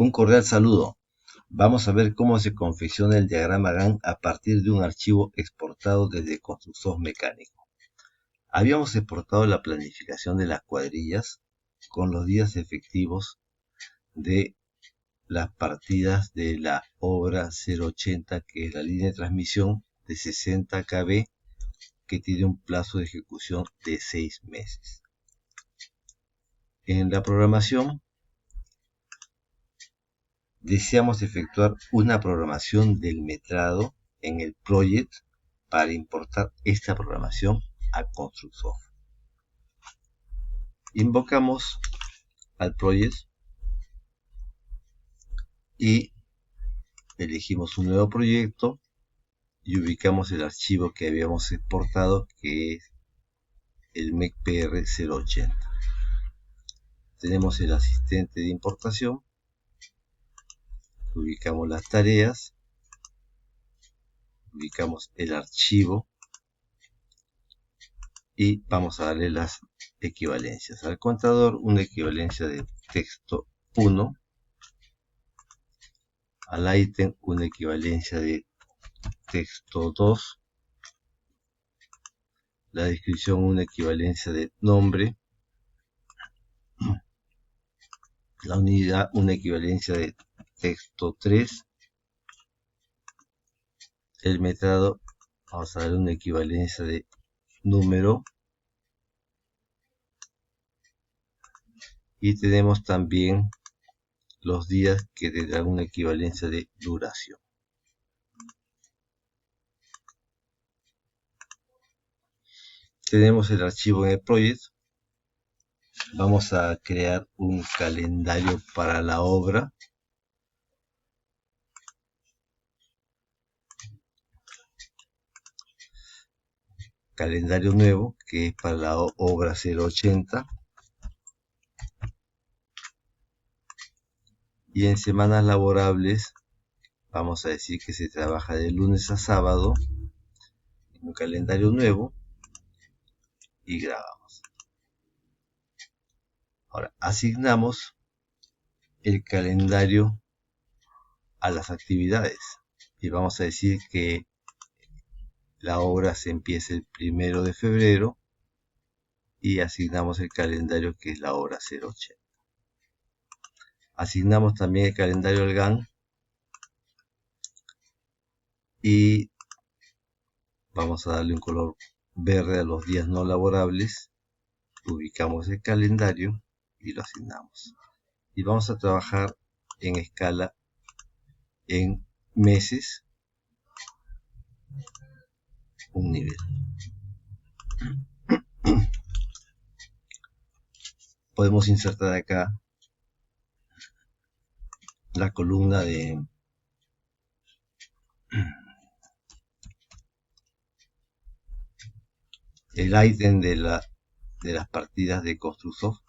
Un cordial saludo. Vamos a ver cómo se confecciona el diagrama Gantt a partir de un archivo exportado desde Construsoft Mecánico. Habíamos exportado la planificación de las cuadrillas con los días efectivos de las partidas de la obra 080, que es la línea de transmisión de 60 kV, que tiene un plazo de ejecución de 6 meses. En la programación deseamos efectuar una programación del metrado en el project para importar esta programación a Construsoft. Invocamos al project y elegimos un nuevo proyecto y ubicamos el archivo que habíamos exportado, que es el MECPR 080. Tenemos el asistente de importación, ubicamos las tareas, ubicamos el archivo y vamos a darle las equivalencias. Al contador, una equivalencia de texto 1, al ítem una equivalencia de texto 2, la descripción una equivalencia de nombre, la unidad una equivalencia de texto 3, el metrado vamos a dar una equivalencia de número, y tenemos también los días que tendrán una equivalencia de duración. Tenemos el archivo en el project. Vamos a crear un calendario para la obra. Calendario nuevo, que es para la obra 080. Y en semanas laborables vamos a decir que se trabaja de lunes a sábado en un calendario nuevo y grabamos. Ahora asignamos el calendario a las actividades y vamos a decir que la obra se empieza el 1 de febrero y asignamos el calendario que es la obra 080. Asignamos también el calendario al Gantt y vamos a darle un color verde a los días no laborables. Ubicamos el calendario y lo asignamos. Y vamos a trabajar en escala en meses, un nivel. Podemos insertar acá la columna de el ítem de las partidas de Construsoft.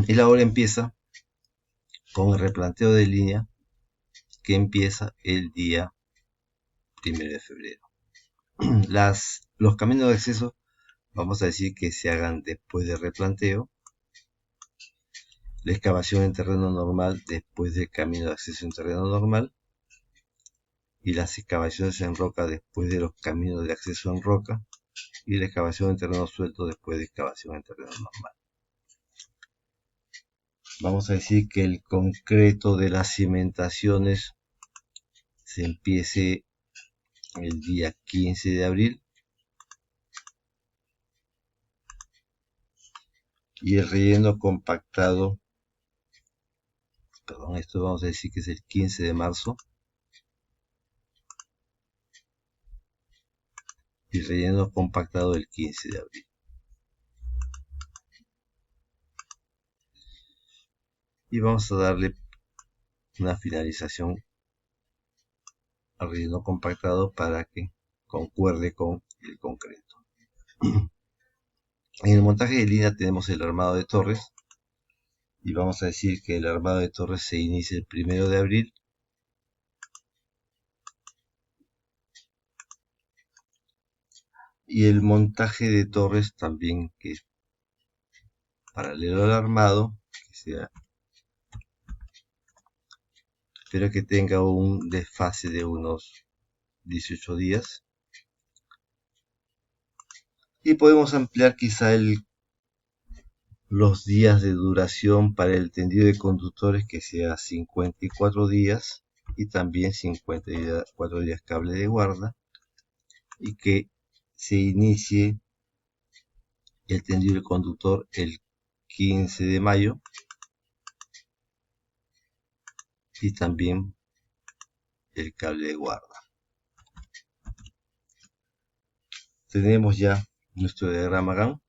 Y la obra empieza con el replanteo de línea que empieza el día 1 de febrero. Los caminos de acceso vamos a decir que se hagan después del replanteo. La excavación en terreno normal después del camino de acceso en terreno normal. Y las excavaciones en roca después de los caminos de acceso en roca. Y la excavación en terreno suelto después de excavación en terreno normal. Vamos a decir que el concreto de las cimentaciones se empiece el día 15 de abril. Y el relleno compactado, esto vamos a decir que es el 15 de marzo. Y relleno compactado el 15 de abril. Y vamos a darle una finalización al relleno compactado para que concuerde con el concreto. En el montaje de línea tenemos el armado de torres. Y vamos a decir que el armado de torres se inicia el 1 de abril y el montaje de torres también, que es paralelo al armado, que sea, espero que tenga un desfase de unos 18 días, y podemos ampliar quizá los días de duración para el tendido de conductores, que sea 54 días, y también 54 días cable de guarda, y que se inicie el tendido del conductor el 15 de mayo, y también el cable de guarda. Tenemos ya nuestro diagrama Gantt.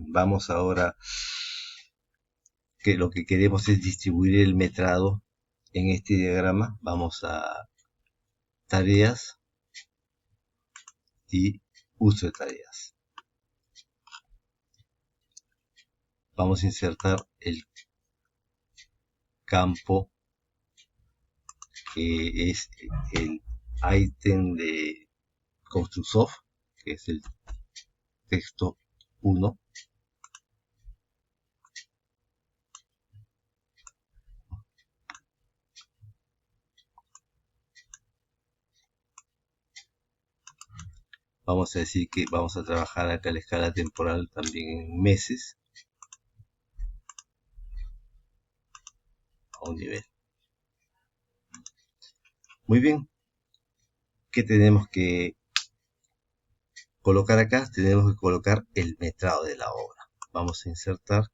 Vamos ahora, que lo que queremos es distribuir el metrado en este diagrama. Vamos a tareas y uso de tareas. Vamos a insertar el campo que es el ítem de Construsoft, que es el texto 1. Vamos a decir que vamos a trabajar acá la escala temporal también en meses, a un nivel. Muy bien, ¿qué tenemos que colocar acá? Tenemos que colocar el metrado de la obra. Vamos a insertar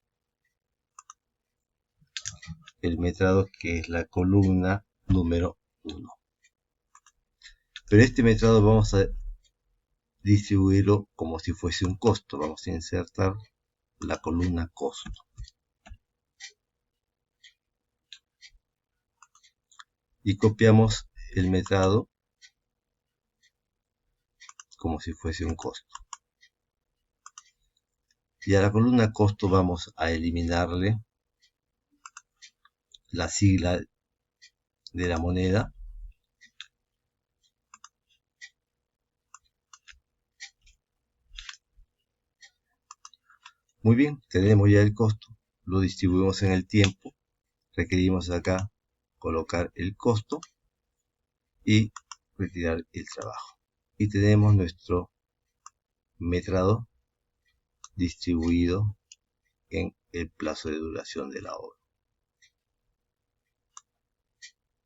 el metrado, que es la columna número 1. Pero este metrado vamos a distribuirlo como si fuese un costo. Vamos a insertar la columna costo. Y copiamos el metrado como si fuese un costo. Y a la columna costo vamos a eliminarle la sigla de la moneda. Muy bien, tenemos ya el costo. Lo distribuimos en el tiempo. Requerimos acá colocar el costo y retirar el trabajo. Y tenemos nuestro metrado distribuido en el plazo de duración de la obra,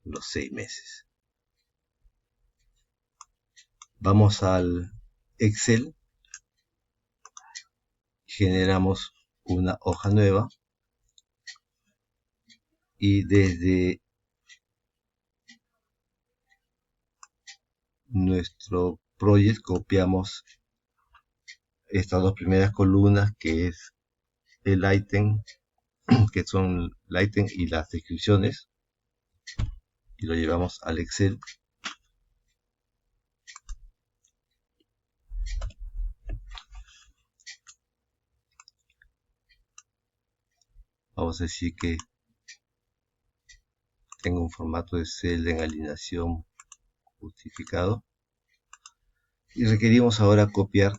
los 6 meses. Vamos al Excel, generamos una hoja nueva y desde nuestro project copiamos estas dos primeras columnas, que es el ítem, que son el ítem y las descripciones, y lo llevamos al Excel. Vamos a decir que tengo un formato de celda en alineación justificado, y requerimos ahora copiar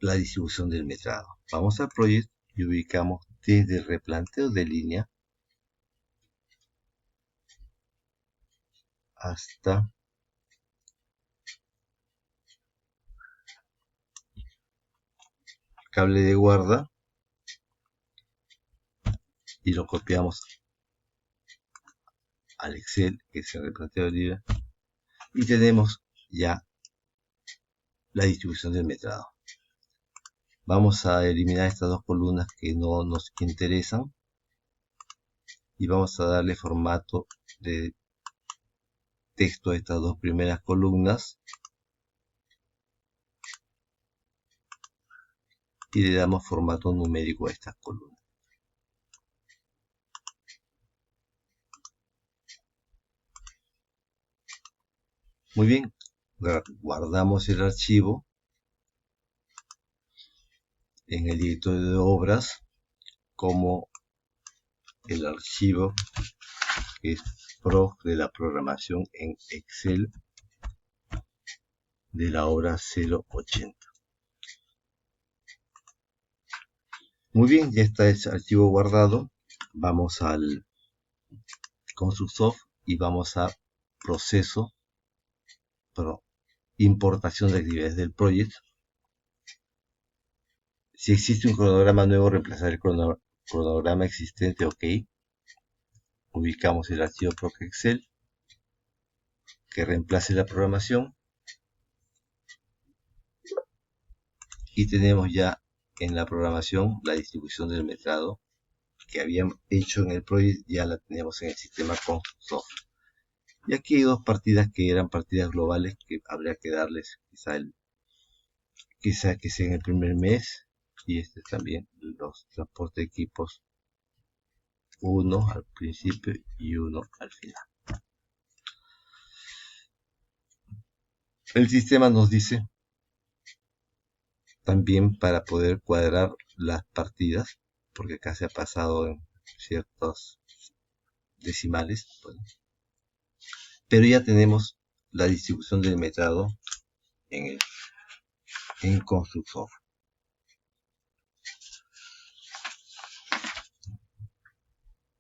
la distribución del metrado. Vamos al Project y ubicamos desde el replanteo de línea hasta cable de guarda y lo copiamos al Excel, que es el replanteo de línea, y tenemos ya la distribución del metrado. Vamos a eliminar estas dos columnas que no nos interesan y vamos a darle formato de texto a estas dos primeras columnas y le damos formato numérico a estas columnas. Muy bien, guardamos el archivo en el directorio de obras como el archivo que es PROG de la programación en Excel. de la obra 080. Muy bien, ya está el archivo guardado. Vamos al Constructsoft y vamos a proceso, importación de actividades del proyecto. Si existe un cronograma nuevo, reemplazar el cronograma existente, ok. Ubicamos el archivo PROC Excel que reemplace la programación y tenemos ya en la programación la distribución del metrado que habíamos hecho en el proyecto, ya la tenemos en el sistema Constructsoft. Y aquí hay dos partidas que eran partidas globales que habría que darles quizá que sea en el primer mes, y este también los transporte de equipos, uno al principio y uno al final. El sistema nos dice también para poder cuadrar las partidas, porque acá se ha pasado en ciertos decimales, bueno, pero ya tenemos la distribución del metrado en Constructsoft.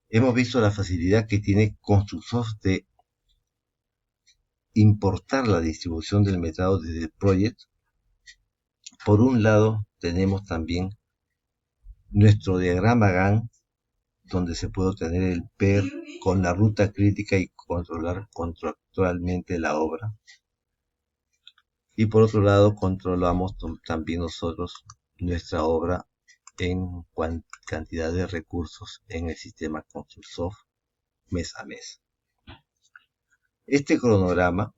Hemos visto la facilidad que tiene Constructsoft de importar la distribución del metrado desde el project. Por un lado tenemos también nuestro diagrama Gantt, donde se puede obtener el PER con la ruta crítica y controlar contractualmente la obra. Y por otro lado controlamos también nosotros nuestra obra en cantidad de recursos en el sistema Constructsoft mes a mes. Este cronograma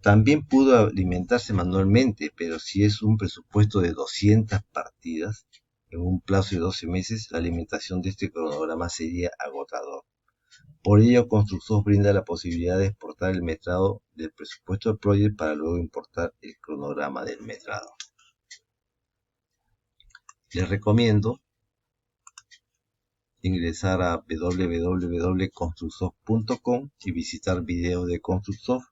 también pudo alimentarse manualmente, pero si es un presupuesto de 200 partidas en un plazo de 12 meses, la alimentación de este cronograma sería agotador. Por ello, Constructsoft brinda la posibilidad de exportar el metrado del presupuesto del proyecto para luego importar el cronograma del metrado. Les recomiendo ingresar a www.constructsoft.com y visitar videos de Constructsoft.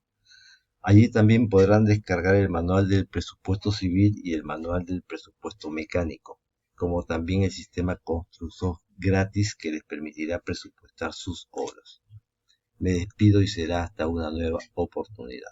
Allí también podrán descargar el manual del presupuesto civil y el manual del presupuesto mecánico, como también el sistema Constructsoft gratis que les permitirá presupuestar sus obras. Me despido y será hasta una nueva oportunidad.